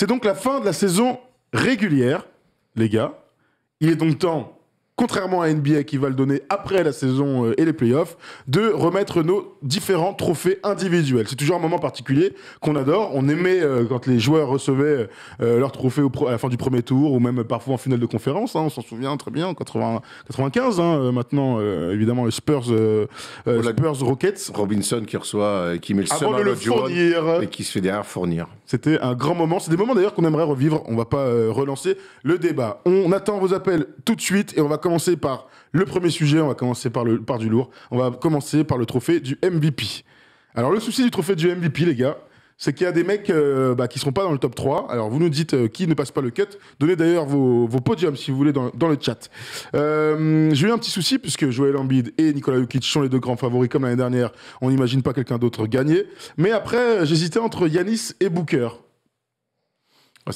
C'est donc la fin de la saison régulière, les gars. Il est donc temps, contrairement à NBA qui va le donner après la saison et les playoffs, de remettre nos différents trophées individuels. C'est toujours un moment particulier qu'on adore. On aimait quand les joueurs recevaient leurs trophées à la fin du premier tour ou même parfois en finale de conférence. On s'en souvient très bien en 95. Maintenant, évidemment, les Spurs Rockets. Robinson qui reçoit, qui met le seum Avant de à le l'autre joueur fournir. et qui se fait derrière fournir. C'était un grand moment. C'est des moments d'ailleurs qu'on aimerait revivre. On va pas relancer le débat. On attend vos appels tout de suite et on va commencer par le premier sujet. On va commencer par du lourd. On va commencer par le trophée du MVP. Alors le souci du trophée du MVP, les gars, c'est qu'il y a des mecs qui seront pas dans le top 3. Alors vous nous dites qui ne passe pas le cut. Donnez d'ailleurs vos podiums si vous voulez dans le chat. J'ai eu un petit souci puisque Joel Embiid et Nikola Jokic sont les deux grands favoris comme l'année dernière. On n'imagine pas quelqu'un d'autre gagner. Mais après, j'hésitais entre Giannis et Booker.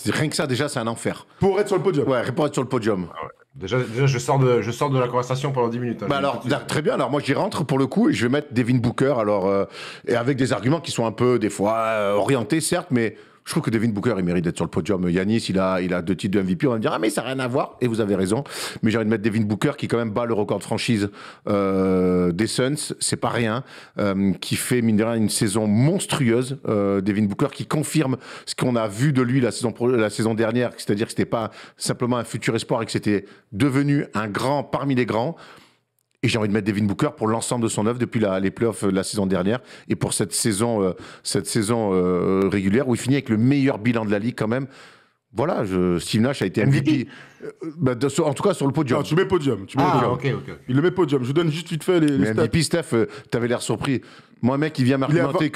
Rien que ça, déjà, c'est un enfer. Pour être sur le podium. Ouais, pour être sur le podium. Ah ouais. Déjà, je sors de la conversation pendant 10 minutes. Alors, très bien. Alors, moi, j'y rentre pour le coup et je vais mettre Devin Booker. Alors, et avec des arguments qui sont un peu, des fois, orientés, certes, mais je trouve que Devin Booker, il mérite d'être sur le podium. Yanis, il a 2 titres de MVP. On va me dire, ah, mais ça n'a rien à voir. Et vous avez raison. Mais j'ai envie de mettre Devin Booker, qui quand même bat le record de franchise des Suns. C'est pas rien. Qui fait, mine de rien, une saison monstrueuse. Devin Booker, qui confirme ce qu'on a vu de lui la saison dernière. C'est-à-dire que c'était pas simplement un futur espoir et que c'était devenu un grand parmi les grands. Et j'ai envie de mettre Devin Booker pour l'ensemble de son œuvre depuis les playoffs de la saison dernière et pour cette saison régulière où il finit avec le meilleur bilan de la ligue quand même. Voilà, Steve Nash a été MVP. En tout cas sur le podium. Non, tu mets podium. Ok. Il le met podium. Je vous donne juste vite fait les stats. MVP, Steph, t'avais l'air surpris. Moi, un mec, il vient m'argumenter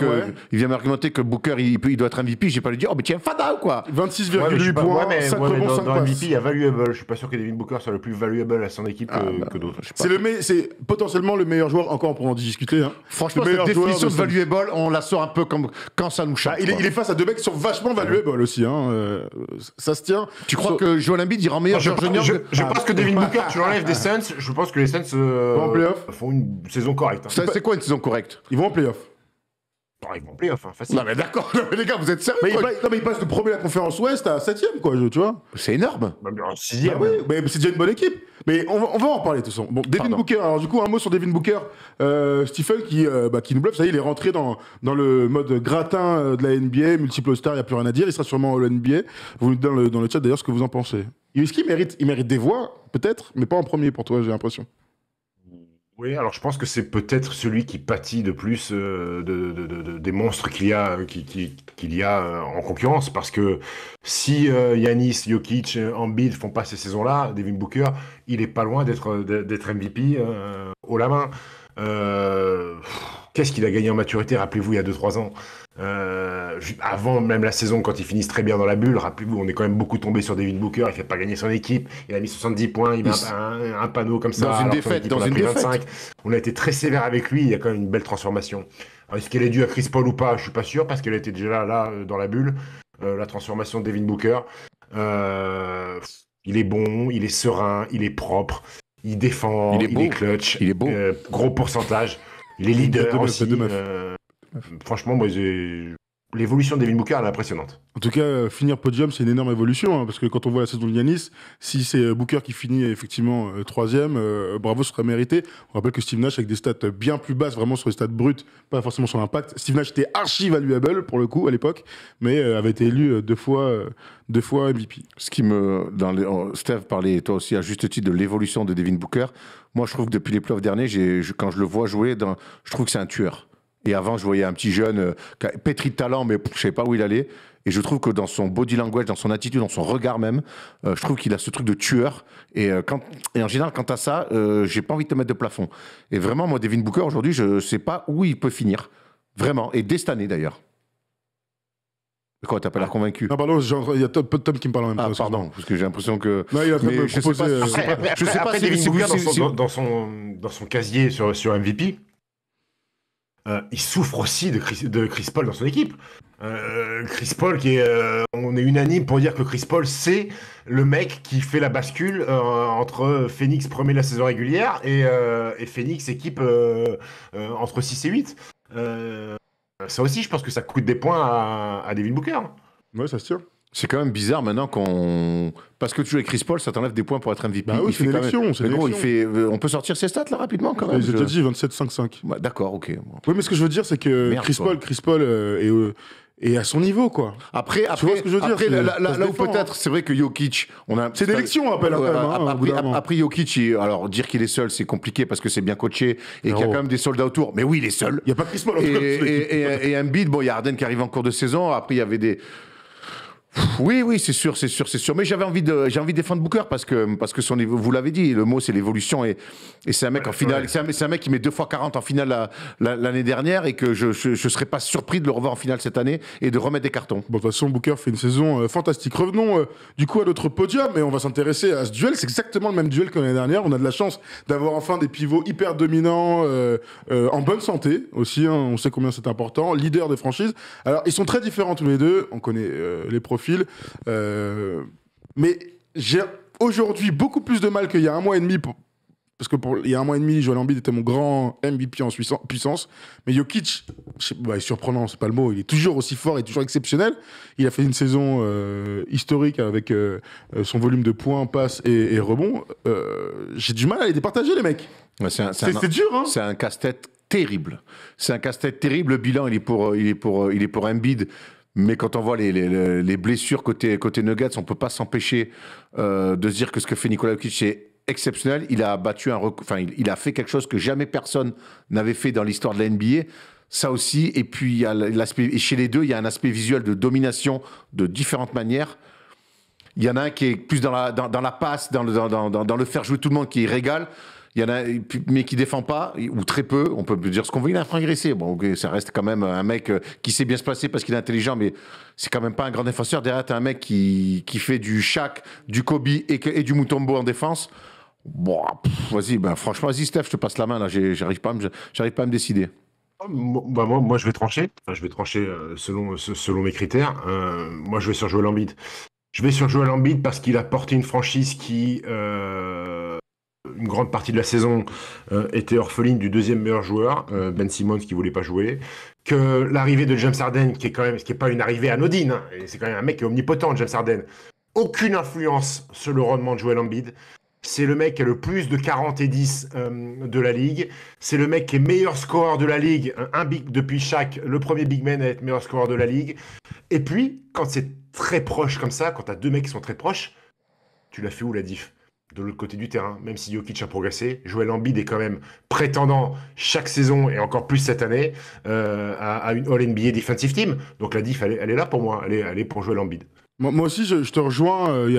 que Booker, il doit être MVP. J'ai pas lui dire, oh, mais tu es un fada ou quoi? 26,8 points, 5 rebonds, 5 dans passes. MVP, il y a valuable. Je suis pas sûr que Devin Booker soit le plus valuable à son équipe que d'autres. C'est potentiellement le meilleur joueur, encore pour en discuter. Hein. Franchement, cette définition de valuable, on la sort un peu comme quand ça nous chante. Il est face à deux mecs qui sont vachement valuables aussi. Ça se tient. Tu crois que Joel Embiid ira meilleur Je pense que Devin Booker, tu l'enlèves des Suns. Je pense que les Suns font une saison correcte. C'est quoi une saison correcte? Ils vont en playoff. Non, ils vont en playoff, facile. Non mais d'accord, les gars, vous êtes sérieux? Mais ils passent de premier de la conférence Ouest à 7ème, quoi, tu vois. C'est énorme. En 6ème. Oui, mais c'est déjà une bonne équipe. Mais on va en parler, de toute façon. Bon, Devin Booker, alors du coup, un mot sur Devin Booker. Stephen qui nous bluffe, ça y est, il est rentré dans le mode gratin de la NBA, multiple star, il n'y a plus rien à dire, il sera sûrement au NBA. Vous nous dites dans le chat d'ailleurs ce que vous en pensez. Est-ce qu'il mérite des voix, peut-être, mais pas en premier pour toi, j'ai l'impression. Oui, alors je pense que c'est peut-être celui qui pâtit de plus des monstres qu'il y a en concurrence, parce que si Yanis, Jokic, Embiid font pas ces saisons-là, Devin Booker, il est pas loin d'être MVP haut la main. Qu'est-ce qu'il a gagné en maturité, rappelez-vous, il y a 2-3 ans. Avant même la saison, quand ils finissent très bien dans la bulle, rappelez-vous, on est quand même beaucoup tombé sur Devin Booker, il fait pas gagner son équipe, il a mis 70 points, il met un panneau comme ça. Dans une défaite, on a pris 25. On a été très sévère avec lui, il y a quand même une belle transformation. Alors, est-ce qu'elle est due à Chris Paul ou pas? Je suis pas sûr, parce qu'elle était déjà là dans la bulle, la transformation de Devin Booker. Il est bon, il est serein, il est propre, il défend, il est clutch, il est beau. Gros pourcentage, il est leader aussi. Franchement, moi, l'évolution de Devin Booker, elle est impressionnante. En tout cas, finir podium, c'est une énorme évolution, parce que quand on voit la saison de Giannis, si c'est Booker qui finit effectivement 3ème, bravo, ce serait mérité. On rappelle que Steve Nash, avec des stats bien plus basses, vraiment sur les stats brutes, pas forcément sur l'impact. Steve Nash était archi valuable pour le coup à l'époque, mais avait été élu deux fois MVP. Ce qui Steph parlait, toi aussi, à juste titre, de l'évolution de Devin Booker. Moi, je trouve que depuis les playoffs derniers, quand je le vois jouer, je trouve que c'est un tueur. Et avant, je voyais un petit jeune pétri de talent, mais je ne savais pas où il allait. Et je trouve que dans son body language, dans son attitude, dans son regard même, je trouve qu'il a ce truc de tueur. Et en général, quant à ça, j'ai pas envie de te mettre de plafond. Et vraiment, moi, Devin Booker, aujourd'hui, je ne sais pas où il peut finir. Vraiment. Et dès cette année, d'ailleurs. Quoi, t'as pas l'air convaincu? Non, pardon, il y a peu de Tom qui me parle en même temps. Pardon, parce que j'ai l'impression que... Non, il a mais je sais pas, je sais pas si Devin Booker, dans son casier sur MVP, il souffre aussi de Chris Paul dans son équipe. Chris Paul, on est unanime pour dire que Chris Paul, c'est le mec qui fait la bascule entre Phoenix premier de la saison régulière et Phoenix équipe entre 6 et 8. Ça aussi, je pense que ça coûte des points à Devin Booker. Ouais, ça se tient. C'est quand même bizarre maintenant qu'on... Parce que tu joues avec Chris Paul, ça t'enlève des points pour être MVP. Bah oui, c'est une élection. Mais gros, on peut sortir ses stats là rapidement quand même. J'ai déjà dit 27-5-5. Bah, d'accord, ok. Oui, mais ce que je veux dire, c'est que Chris Paul est à son niveau, quoi. Après, tu vois ce que je veux dire, là où peut-être, c'est vrai que Jokic... C'est une élection, appelle Après Jokic, alors dire qu'il est seul, c'est compliqué parce que c'est bien coaché et qu'il y a quand même des soldats autour. Mais oui, il est seul. Il n'y a pas Chris Paul. Et Embiid, bon, il y a Harden qui arrive en cours de saison. Après, il y avait des... Oui, c'est sûr. Mais j'avais envie de défendre Booker parce que son niveau, vous l'avez dit, le mot c'est l'évolution et c'est un mec en finale, c'est un mec qui met 2 fois 40 en finale l'année dernière et que je serais pas surpris de le revoir en finale cette année et de remettre des cartons. Bon, de toute façon, Booker fait une saison fantastique. Revenons du coup à notre podium et on va s'intéresser à ce duel. C'est exactement le même duel que l'année dernière. On a de la chance d'avoir enfin des pivots hyper dominants, en bonne santé aussi. Hein, on sait combien c'est important. Leader des franchises. Alors, ils sont très différents tous les deux. On connaît les profils. Mais j'ai aujourd'hui beaucoup plus de mal qu'il y a un mois et demi parce que il y a un mois et demi, Joel Embiid était mon grand MVP en puissance. Mais Jokic, il est surprenant, c'est pas le mot. Il est toujours aussi fort et toujours exceptionnel. Il a fait une saison historique avec son volume de points, passes et rebonds. J'ai du mal à les départager, les mecs. Ouais, c'est dur, hein. C'est un casse-tête terrible. Le bilan, il est pour Embiid. Mais quand on voit les blessures côté Nuggets, on peut pas s'empêcher de se dire que ce que fait Nikola Jokic est exceptionnel. Il a battu il a fait quelque chose que jamais personne n'avait fait dans l'histoire de la NBA. Ça aussi, et puis il y a l'aspect, et chez les deux, il y a un aspect visuel de domination de différentes manières. Il y en a un qui est plus dans la passe, dans le faire jouer tout le monde, qui régale. Il y en a, mais qui défend pas, ou très peu. On peut dire ce qu'on veut, il a progressé. Bon, okay, ça reste quand même un mec qui sait bien se placer parce qu'il est intelligent, mais c'est quand même pas un grand défenseur. Derrière, t'as un mec qui fait du Shaq, du Kobe et du Mutombo en défense. Bon, vas-y, franchement, vas-y, Steph, je te passe la main, là. J'arrive pas à me décider. Moi, je vais trancher. Enfin, je vais trancher selon mes critères. Moi, je vais sur Joel Embiid. Je vais sur Joel Embiid parce qu'il a porté une franchise qui... une grande partie de la saison était orpheline du deuxième meilleur joueur, Ben Simmons, qui voulait pas jouer, que l'arrivée de James Harden, qui est pas une arrivée anodine, hein, et c'est quand même un mec qui est omnipotent, James Harden, aucune influence sur le rendement de Joel Embiid. C'est le mec qui a le plus de 40 et 10 de la ligue. C'est le mec qui est meilleur scoreur de la ligue, depuis le premier big man à être meilleur scoreur de la ligue. Et puis, quand c'est très proche comme ça, quand t'as deux mecs qui sont très proches, tu l'as fait où la diff ? De l'autre côté du terrain, même si Jokic a progressé, Joel Embiid est quand même prétendant chaque saison, et encore plus cette année, à une All-NBA Defensive Team. Donc la diff, elle est là pour moi, elle est pour Joel Embiid. Moi aussi, je te rejoins.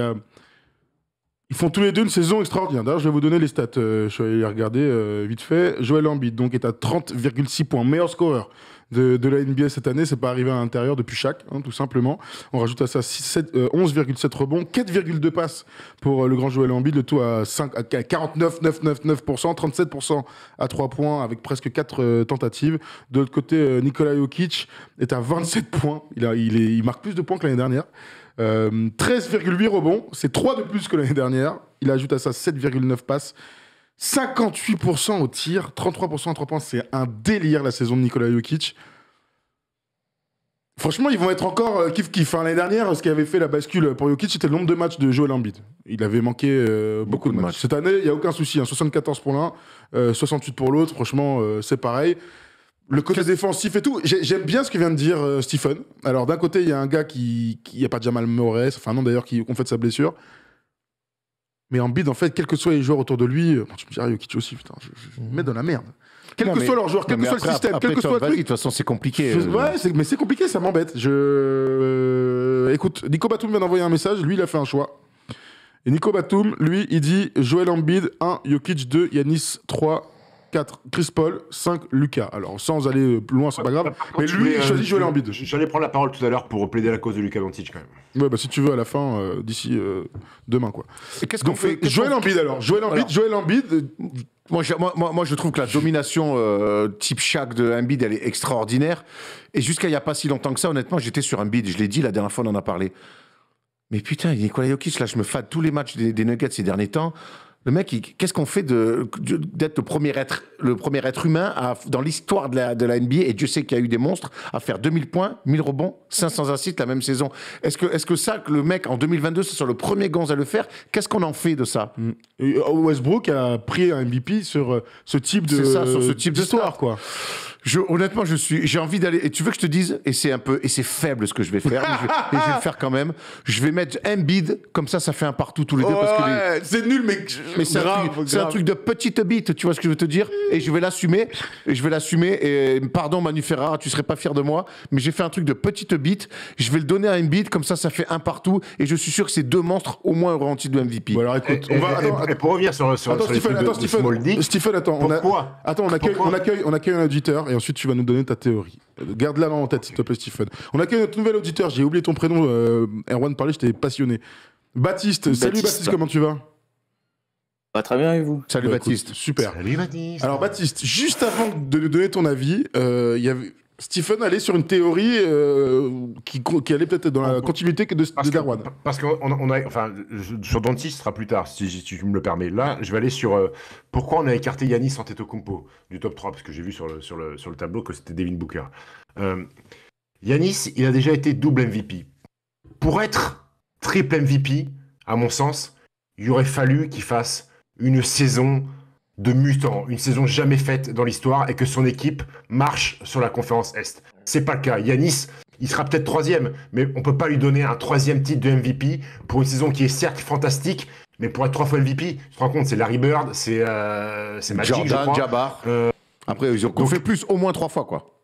Ils font tous les deux une saison extraordinaire. D'ailleurs, je vais vous donner les stats. Je suis allé les regarder vite fait. Joel Embiid donc, est à 30,6 points, meilleur scoreur de la NBA cette année. C'est pas arrivé à l'intérieur depuis Shaq, hein, tout simplement. On rajoute à ça 11,7 rebonds, 4,2 passes pour le grand Joel Embiid, le tout à 49,999%, 37% à 3 points avec presque 4 tentatives. De l'autre côté, Nikola Jokic est à 27 points. Il marque plus de points que l'année dernière. 13,8 rebonds, c'est 3 de plus que l'année dernière. Il ajoute à ça 7,9 passes, 58% au tir, 33% à 3 points. C'est un délire la saison de Nikola Jokic. Franchement, ils vont être encore kiff-kiff. L'année dernière, ce qui avait fait la bascule pour Jokic, c'était le nombre de matchs de Joel Embiid. Il avait manqué beaucoup de matchs. Cette année, il n'y a aucun souci. 74 pour l'un, 68 pour l'autre. Franchement, c'est pareil. Le côté défensif et tout, j'aime bien ce que vient de dire Stephen. Alors d'un côté, il y a un gars qui a pas Jamal Murray, enfin non d'ailleurs, qui fait de sa blessure. Mais Embiid, en fait, quels que soient les joueurs autour de lui, tu me diras Jokic aussi, putain, je me mets dans la merde. Quel que soit leur joueur, quel que soit le système, quel que soit le truc. De toute façon, c'est compliqué. Ouais, mais c'est compliqué, ça m'embête. Écoute, Nico Batum vient d'envoyer un message, lui, il a fait un choix. Et Nico Batum, lui, il dit Joel Embiid 1, Jokic 2, Giannis 3, 4, Chris Paul, 5, Lucas. Alors, sans aller plus loin, c'est pas grave. Mais lui, il choisit Joel Embiid. J'allais prendre la parole tout à l'heure pour plaider la cause de Luka Doncic, quand même. Ouais, bah si tu veux, à la fin, d'ici demain, quoi. Et qu'est-ce qu'on fait Joel Embiid, alors. Joel Embiid. Moi, je trouve que la domination type Shaq de Embiid, elle est extraordinaire. Et jusqu'à il n'y a pas si longtemps que ça, honnêtement, j'étais sur Embiid. Je l'ai dit la dernière fois, on en a parlé. Mais putain, Nikola Jokic, là, je me fade tous les matchs des Nuggets ces derniers temps. Le mec, qu'est-ce qu'on fait d'être le premier être humain dans l'histoire de la NBA, et Dieu sait qu'il y a eu des monstres, à faire 2000 points, 1000 rebonds, 500 assists la même saison. Est-ce que ça, que le mec, en 2022, ce soit le premier gonze à le faire, qu'est-ce qu'on en fait de ça? Westbrook a pris un MVP sur ce type d'histoire, quoi. Honnêtement, j'ai envie d'aller. Et tu veux que je te dise, et c'est faible ce que je vais faire, et je vais le faire quand même. Je vais mettre Embiid, comme ça fait un partout tous les deux. C'est nul, mais c'est un truc de petite bite, tu vois ce que je veux te dire? Et je vais l'assumer. Et pardon, Manu Ferrara, tu serais pas fier de moi, mais j'ai fait un truc de petite bite. Je vais le donner à Embiid, comme ça fait un partout. Et je suis sûr que ces deux monstres, au moins, auront un titre de MVP. Bon, alors écoute, pour revenir sur Stephen, attends. On accueille un auditeur. Et ensuite, tu vas nous donner ta théorie. Garde-la en tête, s'il te plaît, Stephen. On accueille notre nouvel auditeur. J'ai oublié ton prénom. Erwan parlait, j'étais passionné. Baptiste. Salut Baptiste, comment tu vas? Très bien, et vous? Salut Baptiste. Super. Salut Baptiste. Alors Baptiste, juste avant de nous donner ton avis, Stephen allait sur une théorie qui allait peut-être dans la continuité de Darwan. Parce qu'on a, sur Doncic, ce sera plus tard, si tu me le permets. Là, je vais aller sur pourquoi on a écarté Giannis Antetokounmpo du top 3, parce que j'ai vu sur le tableau que c'était Devin Booker. Giannis, il a déjà été double MVP. Pour être triple MVP, à mon sens, il aurait fallu qu'il fasse une saison de mutant, une saison jamais faite dans l'histoire, et que son équipe marche sur la conférence Est. C'est pas le cas. Giannis, il sera peut-être 3e, mais on peut pas lui donner un 3e titre de MVP pour une saison qui est certes fantastique, mais pour être 3 fois MVP, tu te rends compte, c'est Larry Bird, c'est Magic, Jordan, je crois. Jabbar. Après, ils ont fait plus, au moins 3 fois, quoi.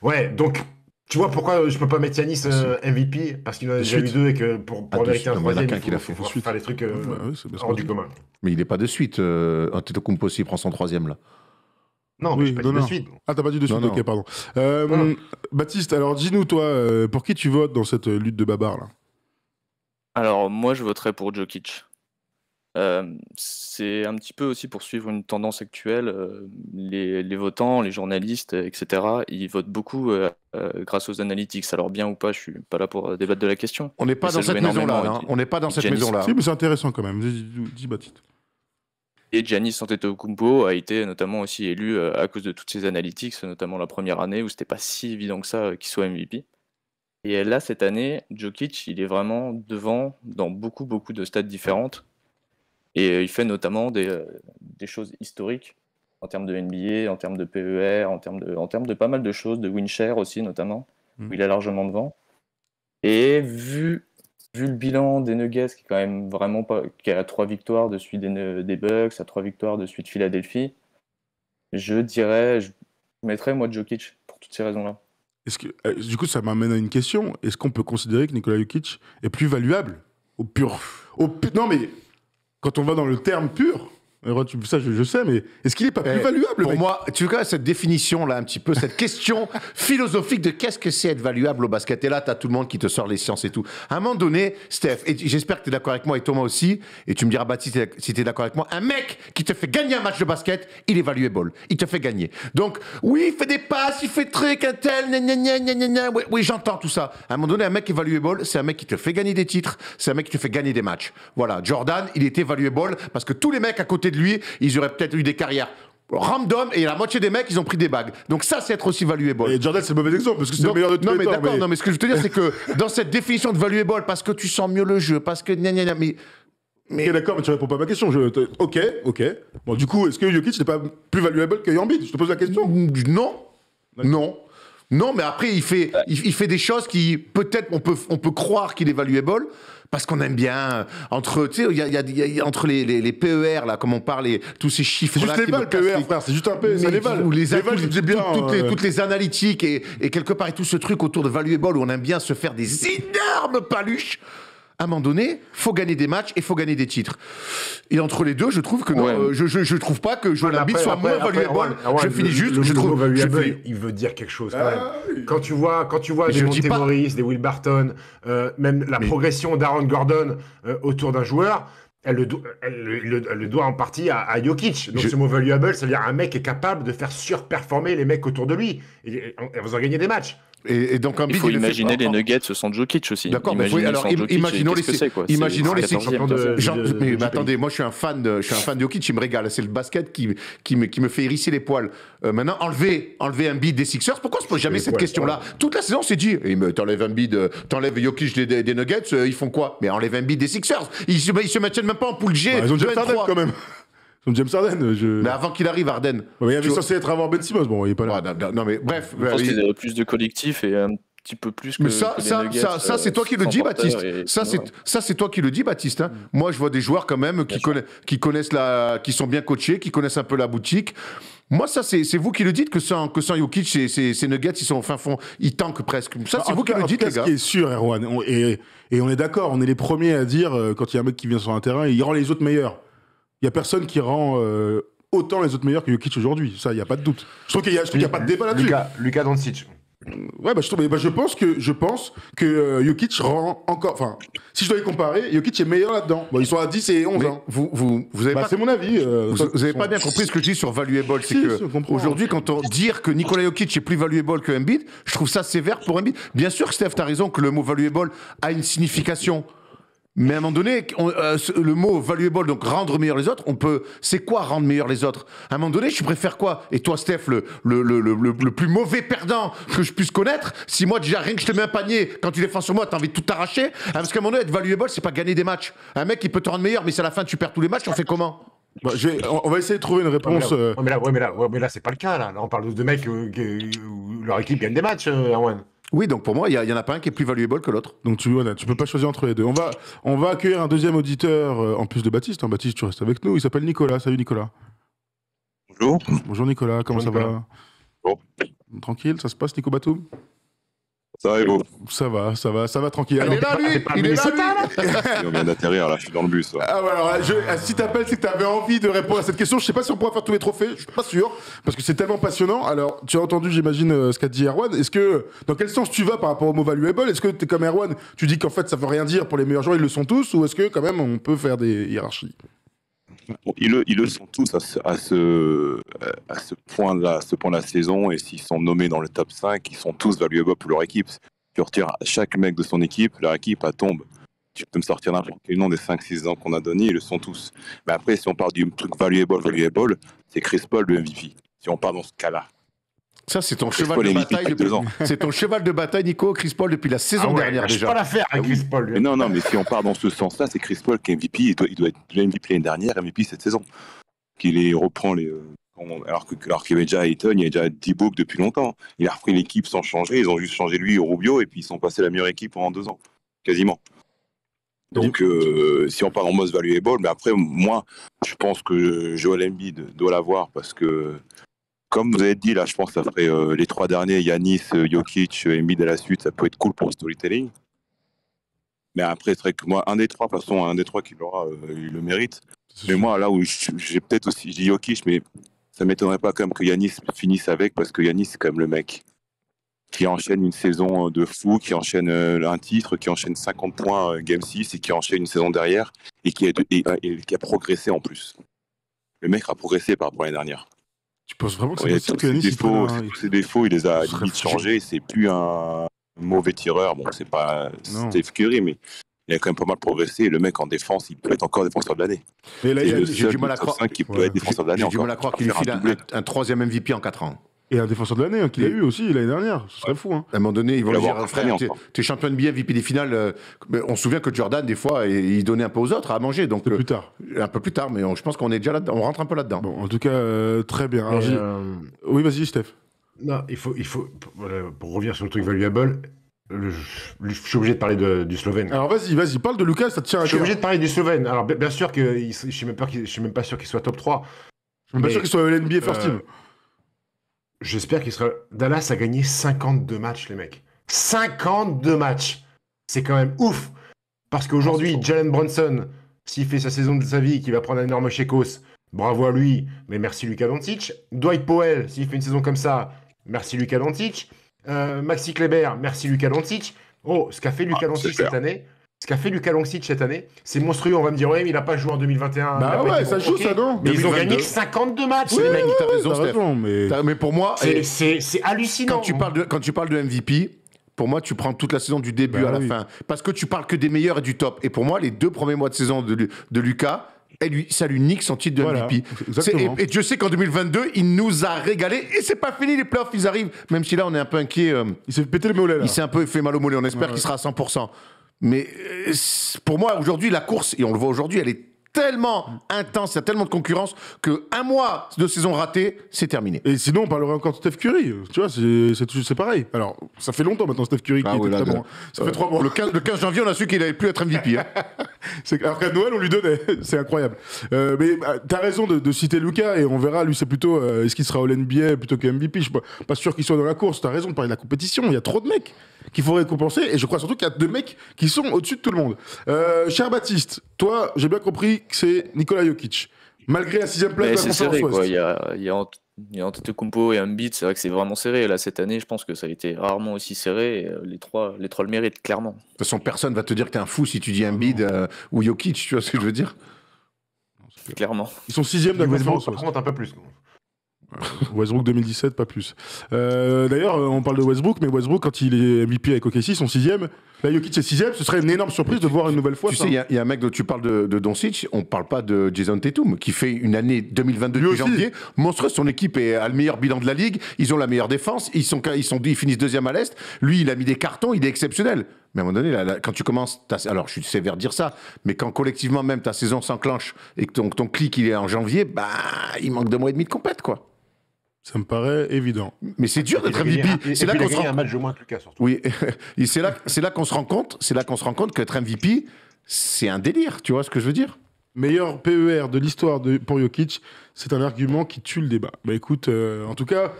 Ouais, donc tu vois pourquoi je peux pas mettre Giannis MVP, parce qu'il en a déjà eu 2 et que pour mériter un 3e, il faut faire les trucs hors du commun. Mais il n'est pas de suite. Antetokounmpo, s'il prend son 3e, là. Non, mais je pas dit de suite. Ah, t'as pas dit de suite, ok, pardon. Baptiste, alors dis-nous, toi, pour qui tu votes dans cette lutte de babards, là? Alors, moi, je voterais pour Jokic. C'est un petit peu aussi pour suivre une tendance actuelle. Les votants, les journalistes, etc., ils votent beaucoup grâce aux analytics. Alors, bien ou pas, je suis pas là pour débattre de la question. On n'est pas dans cette maison-là. On n'est pas dans cette maison-là. Si, mais c'est intéressant quand même. Dis Baptiste. Et Giannis Antetokounmpo a été notamment aussi élu à cause de toutes ces analytics, notamment la première année où c'était pas si évident que ça qu'il soit MVP. Et là, cette année, Jokic, il est vraiment devant dans beaucoup de stats différentes. Et il fait notamment des choses historiques en termes de NBA, en termes de PER, en termes de pas mal de choses, de win share aussi notamment, où il est largement devant. Et vu le bilan des Nuggets, qui est quand même vraiment pas, qui a 3 victoires de suite des Bucks, à 3 victoires de suite Philadelphie, je mettrais moi Jokic pour toutes ces raisons-là. Du coup, ça m'amène à une question. Est-ce qu'on peut considérer que Nikola Jokic est plus valuable Non, mais quand on va dans le terme pur, ça je sais, mais est-ce qu'il n'est pas plus valuable? Pour moi, tu vois cette définition-là, un petit peu, cette question philosophique de qu'est-ce que c'est être valuable au basket. Et là, tu as tout le monde qui te sort les sciences et tout. À un moment donné, Steph, et j'espère que tu es d'accord avec moi et Thomas aussi, et tu me diras, Baptiste, si tu es d'accord avec moi, un mec qui te fait gagner un match de basket, il est valuable. Il te fait gagner. Donc, oui, il fait des passes, il fait trucs, un tel, oui, j'entends tout ça. À un moment donné, un mec qui est valuable, c'est un mec qui te fait gagner des titres, c'est un mec qui te fait gagner des matchs. Voilà, Jordan, il était valuable parce que tous les mecs à côté de lui, ils auraient peut-être eu des carrières random et la moitié des mecs, ils ont pris des bagues. Donc ça, c'est être aussi valuable. Et Jordan, c'est le mauvais exemple parce que c'est le meilleur de tous les temps. D'accord, non, mais ce que je veux te dire, c'est que dans cette définition de valuable, parce que tu sens mieux le jeu, parce que mais Ok, d'accord, mais tu réponds pas à ma question. Ok. Bon, du coup, est-ce que Jokic n'est pas plus valuable que Embiid? Je te pose la question. Non, mais après, il fait des choses qui, peut-être, on peut croire qu'il est valuable, parce qu'on aime bien, entre, tu sais, il y a entre les PER, là, comme on parle, tous ces chiffres-là. C'est juste les balles, PER, frère, c'est juste un peu, c'est les balles. Toutes les analytiques et quelque part, et tout ce truc autour de valuable, où on aime bien se faire des énormes paluches. À un moment donné, faut gagner des matchs et faut gagner des titres. Et entre les deux, je trouve que non, je trouve pas que Joel Embiid soit moins valuable. Je finis juste, je trouve. Il veut dire quelque chose quand même. Quand tu vois des Monte Morris, des Will Barton, même la progression d'Aaron Gordon autour d'un joueur, elle le doit en partie à Jokic. Donc ce mot valuable, ça veut dire un mec est capable de faire surperformer les mecs autour de lui. Et vous en gagnez des matchs. Et donc il faut imaginer les Nuggets sans Jokic aussi. D'accord, mais alors imaginons mais attendez, moi je suis un fan de Jokic, il me régale, c'est le basket qui me fait hérisser les poils. Maintenant, enlever Embiid des Sixers, pourquoi on se pose jamais cette question-là? Toute la saison, on s'est dit, t'enlèves Embiid, t'enlèves Jokic des Nuggets, ils font quoi? Mais enlève Embiid des Sixers, ils se maintiennent même pas en poule G. Ils ont James Harden quand même. Ils ont James Harden. Mais avant qu'il arrive, Harden. Il avait censé être avant Ben Simmons, bon, il est pas là. Non mais bref. Je pense qu'ils avaient plus de collectif et petit peu plus que. Mais ça c'est toi qui le dis, Baptiste. Ça, c'est toi qui le dis, Baptiste. Moi, je vois des joueurs quand même qui connaissent qui sont bien coachés, qui connaissent un peu la boutique. Moi, ça, c'est vous qui le dites que sans Jokic, ces Nuggets, ils sont au fin fond, ils tankent presque. Ça, c'est vous qui le dites, les gars. Ce qui est sûr, Erwan, et on est d'accord, on est les premiers à dire quand il y a un mec qui vient sur un terrain, il rend les autres meilleurs. Il y a personne qui rend autant les autres meilleurs que Jokic aujourd'hui. Ça, il y a pas de doute. Je trouve qu'il y a pas de débat là-dessus. Luka Doncic. Ouais, je pense que Jokic rend encore. Enfin, si je dois les comparer, Jokic est meilleur là-dedans. Bon, ils sont à 10 et 11. Hein. Vous avez pas... C'est mon avis. Vous avez pas bien compris ce que je dis sur valuable. C'est que aujourd'hui, quand on dit que Nikola Jokic est plus valuable que Embiid, je trouve ça sévère pour Embiid. Bien sûr, Steph, t'as raison que le mot valuable a une signification. Mais à un moment donné, le mot valuable, donc rendre meilleur les autres, c'est quoi rendre meilleur les autres? À un moment donné, je préfère quoi? Et toi, Steph, le plus mauvais perdant que je puisse connaître, si moi, déjà, rien que je te mets un panier, quand tu défends sur moi, t'as envie de tout arracher, parce qu'à un moment donné, être valuable, c'est pas gagner des matchs. Un mec, il peut te rendre meilleur, mais si à la fin, tu perds tous les matchs, on fait comment? On va essayer de trouver une réponse. Mais là, c'est pas le cas, là. Là, on parle de mecs où leur équipe gagne des matchs, Erwan. Oui, donc pour moi, il y en a pas un qui est plus valuable que l'autre. Donc tu peux pas choisir entre les deux. On va accueillir un deuxième auditeur en plus de Baptiste. Baptiste, tu restes avec nous. Il s'appelle Nicolas. Salut Nicolas. Bonjour. Bonjour Nicolas, comment ça va? Bon. Tranquille, ça se passe Nico Batum? Ça va et vous? Ça va tranquille. Il est là lui. On vient d'atterrir là, je suis dans le bus. Ah ouais, alors si t'appelles, c'est que t'avais envie de répondre à cette question. Je sais pas si on pourra faire tous les trophées, je suis pas sûr, parce que c'est tellement passionnant. Alors, tu as entendu, j'imagine, ce qu'a dit Erwan. Dans quel sens tu vas par rapport au mot valuable? Est-ce que t'es comme Erwan, tu dis qu'en fait ça veut rien dire pour les meilleurs joueurs, ils le sont tous, ou est-ce que quand même on peut faire des hiérarchies? Bon, ils le sont tous à ce point-là, de la saison, et s'ils sont nommés dans le top 5, ils sont tous valuables pour leur équipe. Tu retires chaque mec de son équipe, leur équipe, elle tombe. Tu peux me sortir n'importe quel nom des 5-6 ans qu'on a donné, ils le sont tous. Mais après, si on parle du truc valuable, c'est Chris Paul le MVP. Si on parle dans ce cas-là. Ça, c'est ton cheval de bataille. C'est ton cheval de bataille, Nico, Chris Paul, depuis la saison dernière déjà. Je peux pas la faire avec Chris Paul. Mais non, mais si on part dans ce sens-là, c'est Chris Paul qui est MVP. Il doit être MVP l'année dernière, MVP cette saison. Qu'il reprend les. Alors qu'il y avait déjà Ayton, il y avait déjà D-Book depuis longtemps. Il a repris l'équipe sans changer. Ils ont juste changé lui au Rubio et puis ils sont passés la meilleure équipe pendant 2 ans. Quasiment. Donc, si on parle en most valuable, mais après, moi, je pense que Joel Embiid doit l'avoir parce que. Comme vous avez dit, là, je pense que ça ferait les 3 derniers, Giannis, Jokic, Embiid à la suite, ça peut être cool pour le storytelling. Mais après, c'est vrai que moi, un des trois qui l'aura, il le mérite. Mais moi, là où j'ai peut-être aussi, je dis Jokic, mais ça m'étonnerait pas quand même que Giannis finisse avec, parce que Giannis, c'est quand même le mec qui enchaîne une saison de fou, qui enchaîne un titre, qui enchaîne 50 points Game 6 et qui enchaîne une saison derrière et qui a progressé en plus. Le mec a progressé par rapport à l'année dernière. Tu penses vraiment que c'est possible que Giannis tous ses défauts, il les a limite changés. C'est plus un mauvais tireur. Bon, c'est pas Steph Curry, mais il a quand même pas mal progressé. Et le mec en défense, il peut être encore défenseur de l'année. Et là, j'ai du mal à croire qu'il peut être défenseur de l'année. J'ai du mal à croire qu'il lui file un 3e MVP en 4 ans. Et un défenseur de l'année qu'il a eu aussi l'année dernière. Ce serait fou. Hein. À un moment donné, ils vont lui dire, frère, t'es champion de NBA, MVP des finales. On se souvient que Jordan, des fois, il donnait un peu aux autres à manger. Donc, plus tard. Un peu plus tard, mais je pense qu'on est déjà là-dedans. On rentre un peu là-dedans. Bon, en tout cas, très bien. Alors, oui, vas-y, Steph. Non, il faut pour revenir sur le truc valuable, je suis obligé de parler du Slovène. Alors vas-y, parle de Lucas, ça te tient à cœur. Je suis obligé de parler du Slovène. Alors bien sûr que je suis même pas sûr qu'il soit top 3. Je suis même pas sûr qu'il soit l'NBA First Team. J'espère qu'il sera. Dallas a gagné 52 matchs, les mecs. 52 matchs. C'est quand même ouf. Parce qu'aujourd'hui, Jalen Brunson, s'il fait sa saison de sa vie, qu'il va prendre un énorme chécos, bravo à lui, mais merci Luka Doncic. Dwight Powell, s'il fait une saison comme ça, merci Luka Doncic. Maxi Kleber, merci Luka Doncic. Oh, ce qu'a fait Luka Doncic cette année, Ce qu'a fait Luka Doncic cette année, c'est monstrueux. On va me dire, ouais, mais il n'a pas joué en 2021. Bah ouais, ça joue, ça, non? Mais ils ont 2022. gagné 52 matchs, Oui, les mecs. t'as raison, Steph. mais pour moi, C'est hallucinant. quand tu parles de MVP, pour moi, tu prends toute la saison du début à la fin. Parce que tu parles que des meilleurs et du top. Et pour moi, les 2 premiers mois de saison de Luka, ça lui nique son titre de MVP. Et Dieu sait qu'en 2022, il nous a régalé. Et c'est pas fini, les playoffs, ils arrivent. Même si là, on est un peu inquiet. Il s'est pété le mollet, là. Il s'est un peu fait mal au mollet. On espère qu'il sera à 100%. Mais pour moi, aujourd'hui, la course, et on le voit aujourd'hui, elle est tellement intense, il y a tellement de concurrence qu'un mois de saison ratée, c'est terminé. Et sinon, on parlerait encore de Steph Curry. Tu vois, c'est pareil. Alors, ça fait longtemps maintenant, Steph Curry, qui était très bon. Ça fait 3 mois. Le 15 janvier, on a su qu'il n'allait plus être MVP. Hein. Alors qu'à Noël, on lui donnait. C'est incroyable. Mais t'as raison de citer Luka, et on verra, lui, c'est plutôt, est-ce qu'il sera au NBA plutôt que MVP? Je suis pas sûr qu'il soit dans la course. T'as raison de parler de la compétition. Il y a trop de mecs qu'il faut récompenser, et je crois surtout qu'il y a 2 mecs qui sont au-dessus de tout le monde. Cher Baptiste, toi, j'ai bien compris que c'est Nikola Jokic. Malgré la 6ème place de la C'est conférence serré, Ouest. quoi. Il y a Antetokounmpo et Embiid, c'est vrai que c'est vraiment serré. Là, cette année, je pense que ça a été rarement aussi serré. Et, les trois le méritent, clairement. De toute façon, personne va te dire que t'es un fou si tu dis Embiid ou Jokic, tu vois ce que je veux dire? Clairement. Ils sont 6ème de la conférence Par Ouest. contre, un peu plus. Westbrook 2017, pas plus. D'ailleurs, on parle de Westbrook, mais Westbrook, quand il est MVP avec OKC, ils sont 6ème. Là, Jokic est 6ème, ce serait une énorme surprise de voir une nouvelle fois. Tu ça. sais, il y a un mec dont tu parles de Doncic, on parle pas de Jason Tatum, qui fait une année 2022 Lui depuis aussi. janvier. Monstrueuse, son équipe a le meilleur bilan de la ligue, ils ont la meilleure défense, ils finissent 2e à l'Est. Lui, il a mis des cartons, il est exceptionnel. Mais à un moment donné, là, quand tu commences, alors je suis sévère de dire ça, mais quand collectivement même ta saison s'enclenche et que ton clic il est en janvier, bah il manque 2 mois et demi de compète, quoi. Ça me paraît évident. Mais c'est dur d'être MVP. C'est là qu'on se rend un match de moins que Lucas, surtout. Oui, et c'est là qu'on se rend compte. C'est là qu'on se rend compte qu'être MVP, c'est un délire. Tu vois ce que je veux dire? Meilleur PER de l'histoire pour Jokic, c'est un argument qui tue le débat. Bah écoute, en tout cas,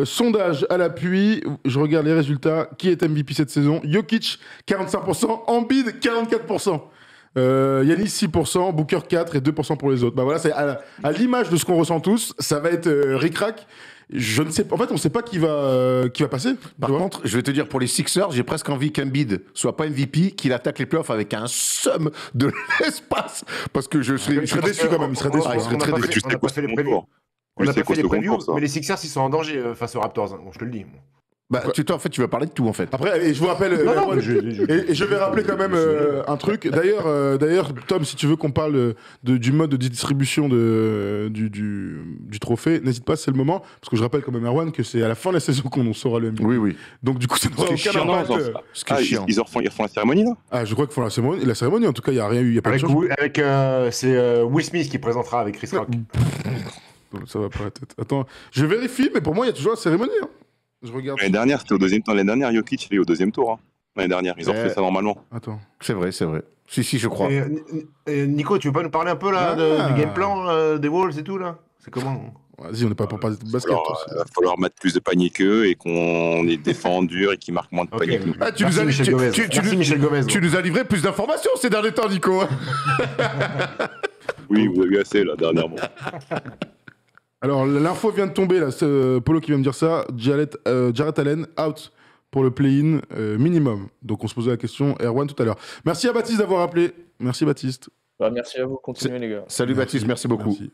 sondage à l'appui, je regarde les résultats. Qui est MVP cette saison? Jokic, 45%, Embiid, 44%. Giannis 6%, Booker 4 et 2% pour les autres. Bah voilà, c'est à l'image de ce qu'on ressent tous, ça va être ric-rac. Je ne sais pas. En fait, on ne sait pas qui va passer. Par contre, je vais te dire, pour les Sixers, j'ai presque envie qu'Embiid soit pas MVP, qu'il attaque les playoffs avec un somme de l'espace. Parce que je serais déçu quand même. Il serait déçu. il serait très déçu. Tu sais quoi, c'est les mon previews. tour. On n'a Tu sais pas quoi, fait les c'est mon previews, tour, ça. mais les Sixers, ils sont en danger face aux Raptors. Bon, je te le dis. Bah, en fait, tu vas parler de tout, en fait. Après, et je vous rappelle, et je vais rappeler quand même un truc. D'ailleurs, Tom, si tu veux qu'on parle du mode de distribution du trophée, n'hésite pas, c'est le moment. Parce que je rappelle quand même, Erwan, que c'est à la fin de la saison qu'on saura le MVP. Oui. Donc du coup, ça n'aura aucun impact. Ce qui est chiant. Ils refont la cérémonie, là? Ah, je crois qu'ils font la cérémonie. En tout cas, il n'y a rien eu. Il n'y a pas de changement. C'est Will Smith qui présentera avec Chris Rock. Ça va pas la tête. Attends, je vérifie, mais pour moi, il y a toujours la cérémonie. Hein. Je regarde. L'année dernière, c'était au 2e tour. L'année dernière, Jokic, il est au 2e tour. Hein. L'année dernière, ils ont fait ça normalement. Attends. C'est vrai. Si, je crois. Et Nico, tu veux pas nous parler un peu là du game plan des Wolves et tout là? C'est comment? Vas-y, on n'est pas pour parler de basket. Il va falloir mettre plus de paniers qu'eux et qu'on les défend dur et qu'ils marquent moins de paniers que nous. Ah, Merci, Michel Gomez. Michel Gomez. Tu nous as livré plus d'informations ces derniers temps, Nico. Oui, vous avez eu assez là, dernièrement. Alors, l'info vient de tomber, là. C'est Polo qui vient me dire ça. Jarrett Allen, out pour le play-in minimum. Donc, on se posait la question, Erwan, tout à l'heure. Merci à Baptiste d'avoir appelé. Merci, Baptiste. Bah, merci à vous. Continuez, les gars. Salut Baptiste, merci beaucoup. Merci.